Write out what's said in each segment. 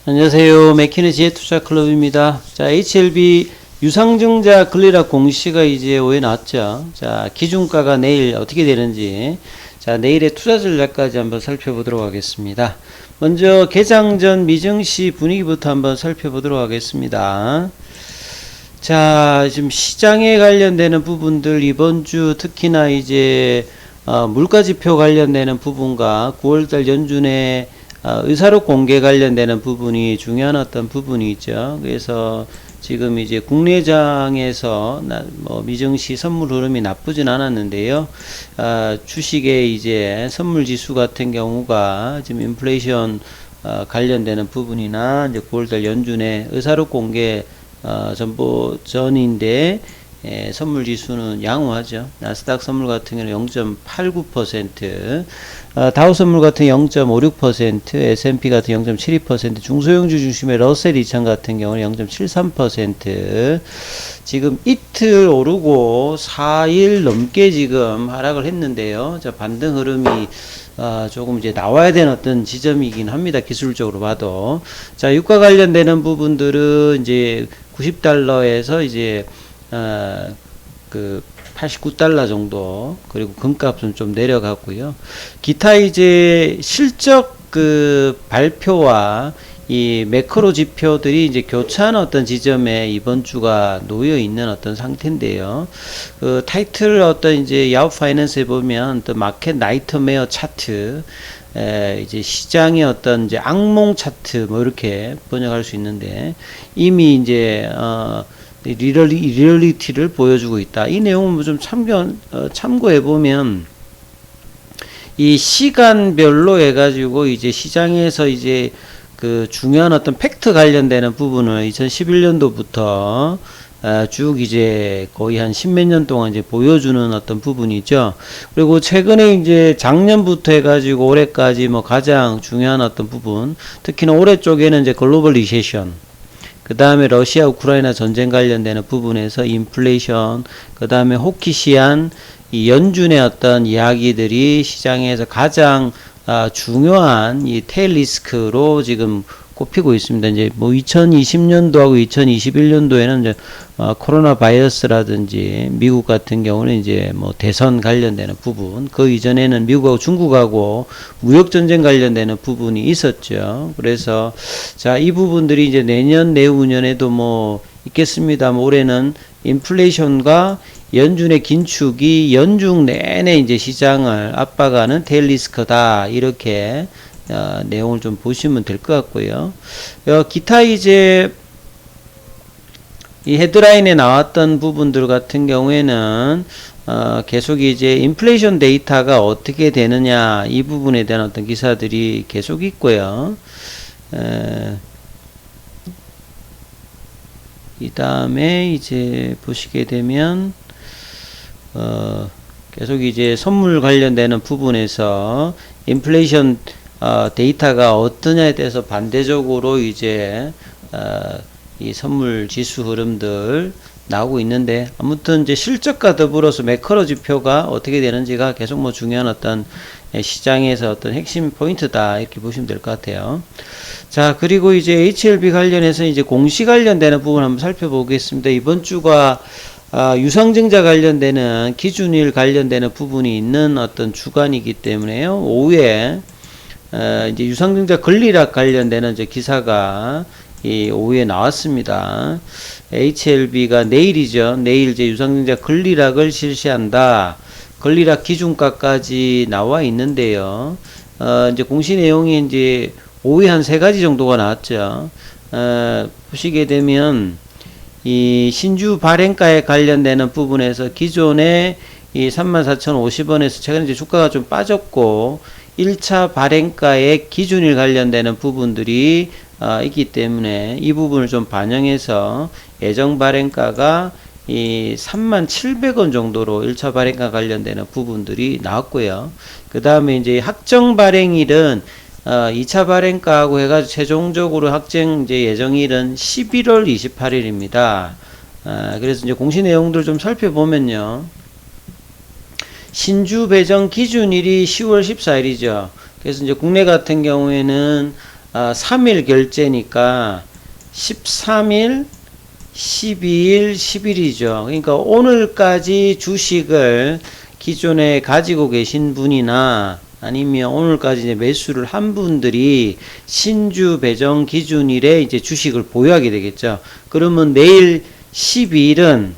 안녕하세요. 맥키너지의 투자클럽입니다. 자, HLB 유상증자 권리락 공시가 이제 5회 나왔죠. 자, 기준가가 내일 어떻게 되는지, 자, 내일의 투자 전략까지 한번 살펴보도록 하겠습니다. 먼저 개장 전 미증시 분위기부터 한번 살펴보도록 하겠습니다. 자, 지금 시장에 관련되는 부분들 이번 주 특히나 이제 물가지표 관련되는 부분과 9월달 연준의 의사록 공개 관련되는 부분이 중요한 어떤 부분이 있죠. 그래서 지금 이제 국내장에서 미증시 선물 흐름이 나쁘진 않았는데요. 주식의 이제 선물 지수 같은 경우가 지금 인플레이션 관련되는 부분이나 이제 9월달 연준의 의사록 공개 전보 전인데 선물 지수는 양호하죠. 나스닥 선물 같은 경우는 0.89%, 다우 선물 같은 0.56%, S&P 같은 0.72%, 중소형주 중심의 러셀 2000 같은 경우는 0.73%. 지금 이틀 오르고 4일 넘게 지금 하락을 했는데요. 자, 반등 흐름이 조금 이제 나와야 되는 어떤 지점이긴 합니다. 기술적으로 봐도. 자, 유가 관련되는 부분들은 이제 90달러에서 이제 그 89달러 정도, 그리고 금값은 좀 내려갔고요. 기타 이제 실적 그 발표와 이 매크로 지표들이 이제 교차한 어떤 지점에 이번 주가 놓여 있는 어떤 상태인데요. 그 타이틀 어떤 이제 야후 파이낸스에 보면 또 마켓 나이트메어 차트, 이제 시장의 어떤 이제 악몽 차트 뭐 이렇게 번역할 수 있는데, 이미 이제 리얼리티를 보여주고 있다. 이 내용은 좀 참고해 보면 이 시간별로 해가지고 이제 시장에서 이제 그 중요한 어떤 팩트 관련되는 부분을 2011년도부터 쭉 이제 거의 한 십몇 년 동안 이제 보여주는 어떤 부분이죠. 그리고 최근에 이제 작년부터 해가지고 올해까지 뭐 가장 중요한 어떤 부분, 특히나 올해 쪽에는 이제 글로벌 리세션, 그 다음에 러시아 우크라이나 전쟁 관련되는 부분에서 인플레이션, 그 다음에 호키시안 이 연준의 어떤 이야기들이 시장에서 가장 중요한 이 테일 리스크로 지금 꼽히고 있습니다. 이제 뭐 2020년도하고 2021년도에는 이제 코로나 바이러스라든지 미국 같은 경우는 이제 뭐 대선 관련되는 부분, 그 이전에는 미국하고 중국하고 무역 전쟁 관련되는 부분이 있었죠. 그래서 자, 이 부분들이 이제 내년 내후년에도 뭐 있겠습니다. 올해는 인플레이션과 연준의 긴축이 연중 내내 이제 시장을 압박하는 테일 리스크다, 이렇게 내용을 좀 보시면 될 것 같고요. 기타 이제 이 헤드라인에 나왔던 부분들 같은 경우에는 계속 이제 인플레이션 데이터가 어떻게 되느냐, 이 부분에 대한 어떤 기사들이 계속 있고요. 이 다음에 이제 보시게 되면 계속 이제 선물 관련되는 부분에서 인플레이션 데이터가 어떠냐에 대해서 반대적으로 이제 이 선물 지수 흐름들 나오고 있는데, 아무튼 이제 실적과 더불어서 매크로 지표가 어떻게 되는지가 계속 뭐 중요한 어떤 시장에서 어떤 핵심 포인트다, 이렇게 보시면 될 것 같아요. 자, 그리고 이제 HLB 관련해서 이제 공시 관련되는 부분 한번 살펴보겠습니다. 이번 주가 유상증자 관련되는 기준일 관련되는 부분이 있는 어떤 주간이기 때문에요. 오후에 이제 유상증자 권리락 관련되는 이제 기사가 이 오후에 나왔습니다. HLB가 내일이죠. 내일 이제 유상증자 권리락을 실시한다. 권리락 기준가까지 나와 있는데요. 이제 공시 내용이 이제 오후에 한 3가지 정도가 나왔죠. 보시게 되면 이 신주 발행가에 관련되는 부분에서 기존에 이 34,050원에서 최근에 이제 주가가 좀 빠졌고 1차 발행가의 기준일 관련되는 부분들이 있기 때문에 이 부분을 좀 반영해서 예정 발행가가 이 37,000원 정도로 1차 발행가 관련되는 부분들이 나왔고요. 그 다음에 이제 확정 발행일은 2차 발행가하고 해가지고 최종적으로 확정 이제 예정일은 11월 28일입니다. 그래서 이제 공시 내용들 좀 살펴보면요. 신주 배정 기준일이 10월 14일이죠. 그래서 이제 국내 같은 경우에는 3일 결제니까 13일, 12일, 10일이죠. 그러니까 오늘까지 주식을 기존에 가지고 계신 분이나 아니면 오늘까지 이제 매수를 한 분들이 신주 배정 기준일에 이제 주식을 보유하게 되겠죠. 그러면 내일 12일은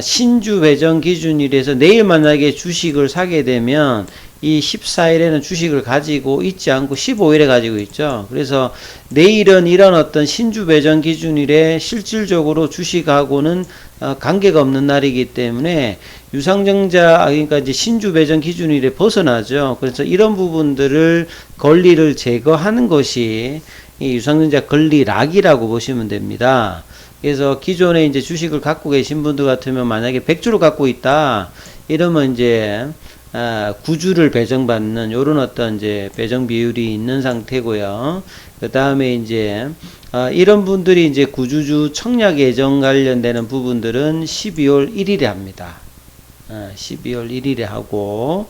신주 배정 기준일에서 내일 만약에 주식을 사게 되면 이 14일에는 주식을 가지고 있지 않고 15일에 가지고 있죠. 그래서 내일은 이런 어떤 신주 배정 기준일에 실질적으로 주식하고는 관계가 없는 날이기 때문에 유상증자, 그러니까 이제 신주 배정 기준일에 벗어나죠. 그래서 이런 부분들을 권리를 제거하는 것이 이 유상증자 권리락이라고 보시면 됩니다. 그래서 기존에 이제 주식을 갖고 계신 분들 같으면 만약에 100주를 갖고 있다 이러면 이제 9주를 배정받는 요런 어떤 이제 배정 비율이 있는 상태고요. 그 다음에 이제 이런 분들이 이제 구주주 청약 예정 관련되는 부분들은 12월 1일에 합니다. 12월 1일에 하고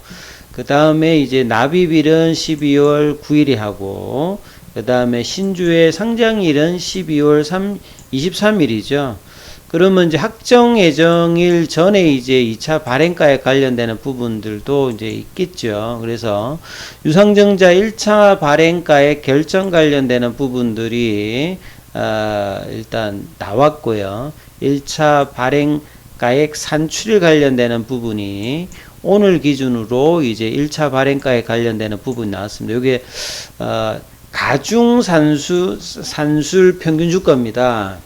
그 다음에 이제 납입일은 12월 9일에 하고 그 다음에 신주의 상장일은 12월 23일이죠. 그러면 이제 확정 예정일 전에 이제 2차 발행가에 관련되는 부분들도 이제 있겠죠. 그래서 유상증자 1차 발행가에 결정 관련되는 부분들이 일단 나왔고요. 1차 발행가액 산출일 관련되는 부분이 오늘 기준으로 이제 1차 발행가에 관련되는 부분이 나왔습니다. 이게 가중 산술 평균 주가입니다.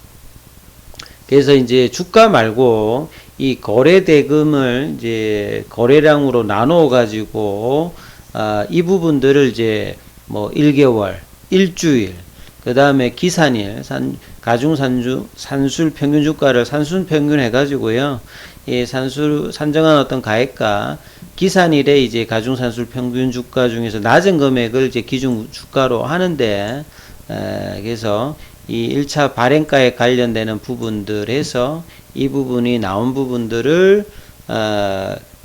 그래서 이제 주가 말고 이 거래 대금을 이제 거래량으로 나누어 가지고 이 부분들을 이제 뭐 1개월, 일주일, 그 다음에 기산일, 가중 산술 평균 주가를 산술 평균 해가지고요. 이 산정한 어떤 가액과 기산일에 이제 가중 산술 평균 주가 중에서 낮은 금액을 이제 기준 주가로 하는데, 그래서 이 1차 발행가에 관련되는 부분들에서 이 부분이 나온 부분들을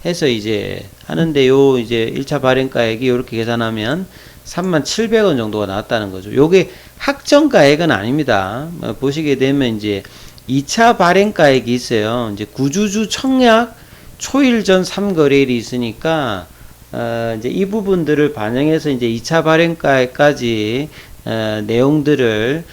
해서 이제 하는데요. 이제 1차 발행가액이 이렇게 계산하면 37,000원 정도가 나왔다는 거죠. 요게 확정가액은 아닙니다. 보시게 되면 이제 2차 발행가액이 있어요. 이제 구주주 청약 초일 전 3거래일이 있으니까 이제 이 부분들을 반영해서 이제 2차 발행가액까지 내용들을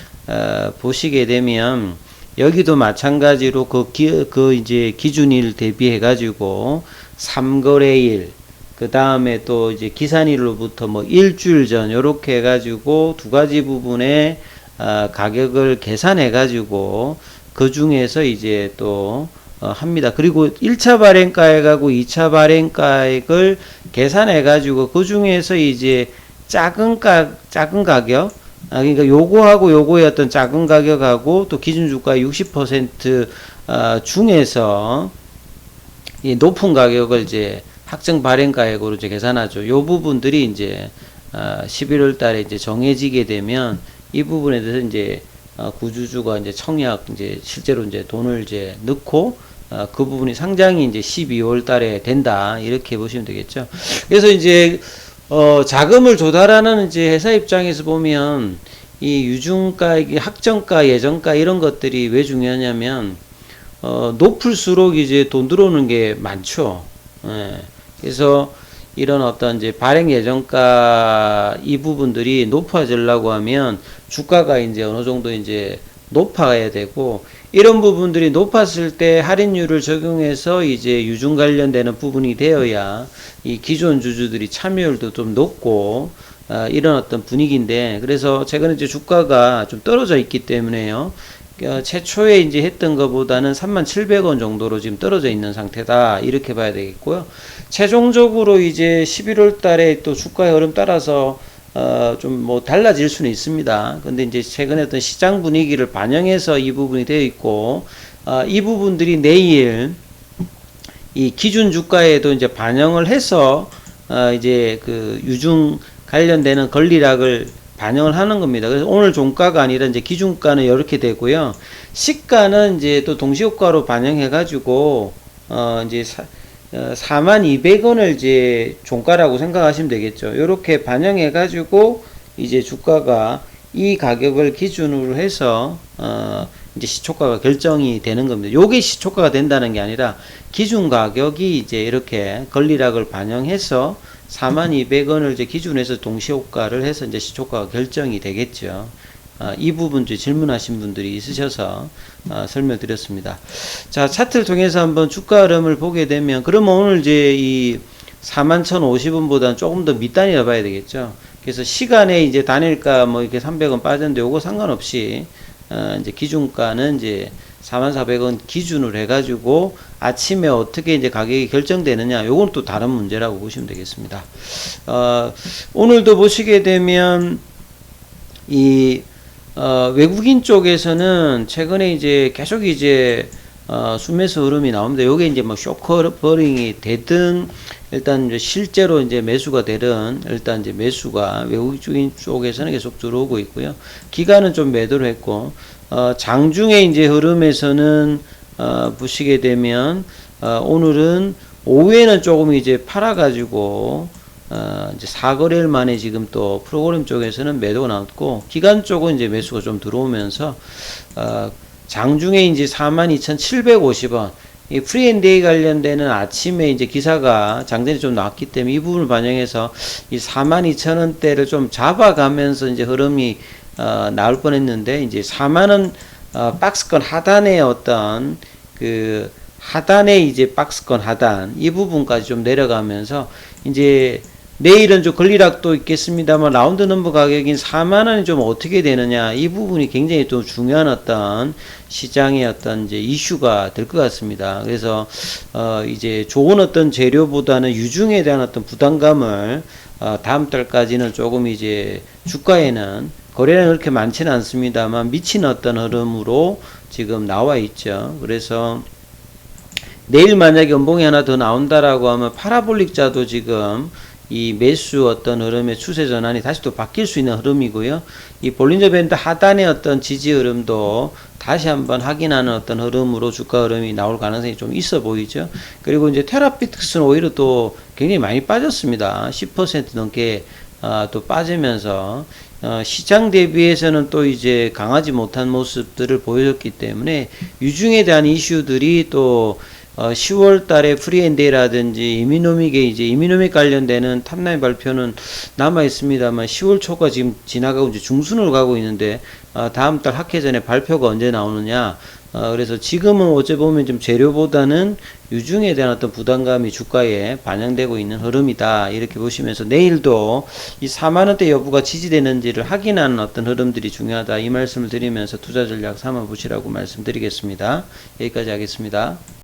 보시게 되면 여기도 마찬가지로 그 이제 기준일 대비해 가지고 3거래일 그 다음에 또 이제 기산일로부터 뭐 일주일 전 요렇게 해 가지고 두 가지 부분의 가격을 계산해 가지고 그 중에서 이제 또 합니다. 그리고 1차 발행가액하고 2차 발행가액을 계산해 가지고 그 중에서 이제 작은 가격 그러니까 요거하고 요거의 어떤 작은 가격하고 또 기준주가 60% 중에서 이 높은 가격을 이제 확정 발행가액으로 이제 계산하죠. 요 부분들이 이제 11월 달에 이제 정해지게 되면 이 부분에 대해서 이제 구주주가 이제 청약 이제 실제로 이제 돈을 이제 넣고 그 부분이 상장이 이제 12월 달에 된다. 이렇게 보시면 되겠죠. 그래서 이제 자금을 조달하는 이제 회사 입장에서 보면 이 유중가, 확정가, 예정가 이런 것들이 왜 중요하냐면 높을수록 이제 돈 들어오는 게 많죠. 예. 그래서 이런 어떤 이제 발행 예정가 이 부분들이 높아지려고 하면 주가가 이제 어느 정도 이제 높아야 되고 이런 부분들이 높았을 때 할인율을 적용해서 이제 유중 관련되는 부분이 되어야 이 기존 주주들이 참여율도 좀 높고 이런 어떤 분위기인데 그래서 최근에 이제 주가가 좀 떨어져 있기 때문에요. 최초에 이제 했던 것보다는 37,000원 정도로 지금 떨어져 있는 상태다. 이렇게 봐야 되겠고요. 최종적으로 이제 11월 달에 또 주가의 흐름 따라서 좀 뭐 달라질 수는 있습니다. 근데 이제 최근에 어떤 시장 분위기를 반영해서 이 부분이 되어 있고, 이 부분들이 내일 이 기준 주가에도 이제 반영을 해서, 이제 그 유중 관련되는 권리락을 반영을 하는 겁니다. 그래서 오늘 종가가 아니라 이제 기준가는 이렇게 되고요. 시가는 이제 또 동시효과로 반영해가지고, 이제 42,200원을 이제 종가라고 생각하시면 되겠죠. 이렇게 반영해가지고 이제 주가가 이 가격을 기준으로 해서 이제 시초가가 결정이 되는 겁니다. 요게 시초가가 된다는 게 아니라 기준 가격이 이제 이렇게 권리락을 반영해서 42,000원을 이제 기준에서 동시효과를 해서 이제 시초가가 결정이 되겠죠. 이 부분 질문하신 분들이 있으셔서 설명드렸습니다. 자, 차트를 통해서 한번 주가 흐름을 보게 되면, 그러면 오늘 이제 이 41,050원보다는 조금 더 밑단이라 봐야 되겠죠. 그래서 시간에 이제 단일가 뭐 이렇게 300원 빠졌는데 요거 상관없이 이제 기준가는 이제 44,000원 기준으로 해가지고 아침에 어떻게 이제 가격이 결정되느냐, 요건 또 다른 문제라고 보시면 되겠습니다. 오늘도 보시게 되면 이 외국인 쪽에서는 최근에 이제 계속 이제 순매수 흐름이 나옵니다. 요게 이제 뭐 쇼커버링이 되든 일단 이제 실제로 이제 매수가 되든 일단 이제 매수가 외국인 쪽에서는 계속 들어오고 있고요. 기간은 좀 매도를 했고, 장중에 이제 흐름에서는 보시게 되면 오늘은 오후에는 조금 이제 팔아가지고 이제 4거래일 만에 지금 또 프로그램 쪽에서는 매도가 나왔고, 기간 쪽은 이제 매수가 좀 들어오면서 장중에 이제 42,750원 이 프리앤데이 관련되는 아침에 이제 기사가 장전이 좀 나왔기 때문에 이 부분을 반영해서 이 42,000원대를 좀 잡아가면서 이제 흐름이 나올 뻔했는데, 이제 4만원 박스권 하단에 어떤 그 하단에 이제 박스권 하단 이 부분까지 좀 내려가면서 이제 내일은 좀 권리락도 있겠습니다만 라운드 넘버 가격인 4만원이 좀 어떻게 되느냐, 이 부분이 굉장히 또 중요한 어떤 시장의 어떤 이제 이슈가 될 것 같습니다. 그래서 이제 좋은 어떤 재료보다는 유중에 대한 어떤 부담감을 다음 달까지는 조금 이제 주가에는 거래량이 그렇게 많지는 않습니다만 미친 어떤 흐름으로 지금 나와 있죠. 그래서 내일 만약에 연봉이 하나 더 나온다라고 하면 파라볼릭자도 지금 이 매수 어떤 흐름의 추세 전환이 다시 또 바뀔 수 있는 흐름이고요. 이 볼린저 밴드 하단의 어떤 지지 흐름도 다시 한번 확인하는 어떤 흐름으로 주가 흐름이 나올 가능성이 좀 있어 보이죠. 그리고 이제 테라피틱스는 오히려 또 굉장히 많이 빠졌습니다. 10% 넘게 또 빠지면서 시장 대비해서는 또 이제 강하지 못한 모습들을 보여줬기 때문에 유중에 대한 이슈들이 또 10월 달에 프리앤데이라든지 이미노믹에 이제 이미노믹 관련되는 탑라인 발표는 남아 있습니다만 10월 초가 지금 지나가고 이제 중순으로 가고 있는데 다음 달 학회전에 발표가 언제 나오느냐. 그래서 지금은 어째 보면 좀 재료보다는 유중에 대한 어떤 부담감이 주가에 반영되고 있는 흐름이다, 이렇게 보시면서 내일도 이 4만원대 여부가 지지되는지를 확인하는 어떤 흐름들이 중요하다, 이 말씀을 드리면서 투자 전략 삼아 보시라고 말씀드리겠습니다. 여기까지 하겠습니다.